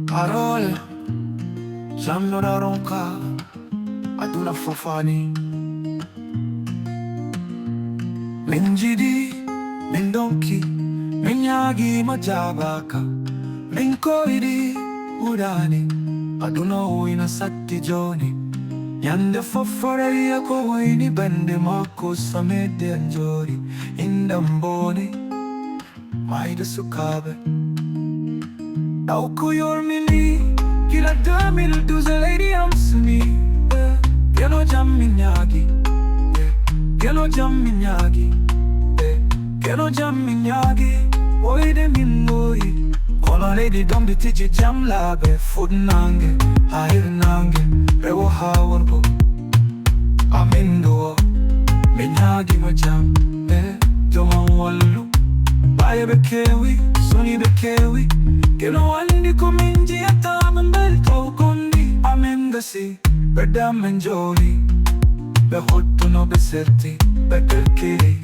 Parole, j'amenoraron ka aduna fofani. Minjidi, mindonki, minyagi majabaka, minkoidi udani, aduna uina satti joni. Yande fofore yako waini bende mako samede anjori, indamboni, maida sukabe. Nauku yormini, kila 2012 lady amsuni. Geno jam minyagi, geno jam minyagi, geno jam minyagi. Oide minoi, kola lady dombi tiji jam labe. Food nange, hair nange, rewo hawargo. Amindo, minyagi majam, joma wallu. Baye bekewi, suni bekewi. Geno wandi kuminji atamen belto kondi. Amengasi, bedam enjoli. Be hotto no beserti, be perkiri.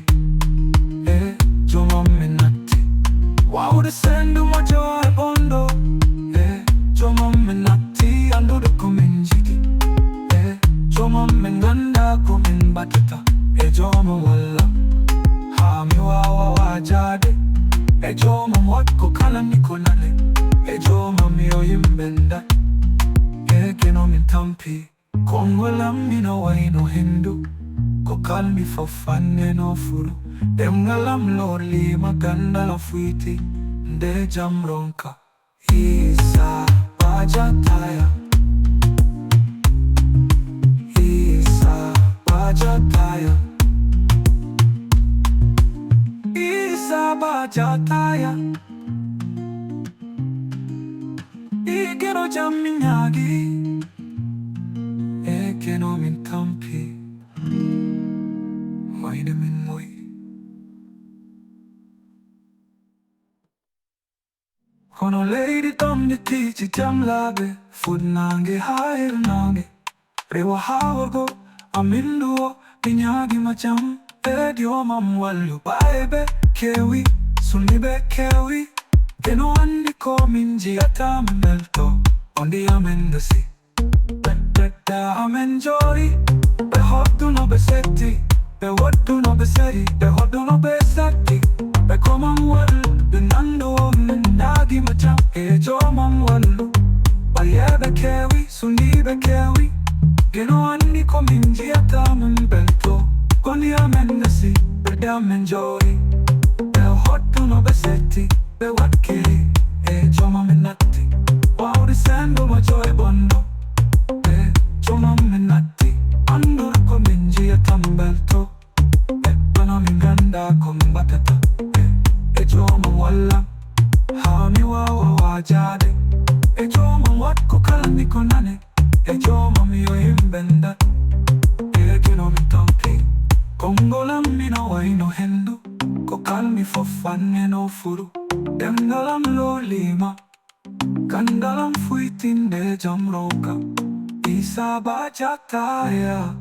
Joma minati. Wow, the sendu majo e bondo. Joma minati, ando de kuminjiki. Joma menganda kumin batata. Joma wala. Hami wawa wajade. Joma mwako kala nikonale. Joma miyo yimbenda. Keno mintampi. Kongwala mina waino hindu. Kokal mi fofane no furu. Dem ngalam lorli maganda la fuiti. Nde jamronka. Isa bajataya. Isa bajataya. Isa bajataya. Ikero jaminyagi. Ekeno mintampi. Waine minmoi. Kono lady tom di tichi jam labe. Food nange, hair nange. Rewa hawargo, aminduo, minyagi macham. Edio mamwalu baebe, kewi, sunibe kewi. Geno andi ko minji atamelto. Ondi amendasi. Betta amenjori. Be hotu no beseti. Be watu no beseti. Be hotu no beseti. Be komamwalu. Binando nagi macham. Joma mwalu. Bayebe kewi, sunibe kewi. Geno andi ko minji atamelto. Kondi amendasi. Betta amenjori. Be hotu no beseti. Be watkiri. Joma minati. Wow, the sando macho e bondo. Joma minati. Ando ko minji atambelto. Bana minganda kombatata. Joma wala. Hami wawa wajade. Joma watko kala nikonane. Joma miyo himbenda. Kino mitampi. Kongola mina waino hendu. Kokal mi fofane no furu. Dengalam lo lima. Kandalam fuitinde jamroka. Isa bajataya.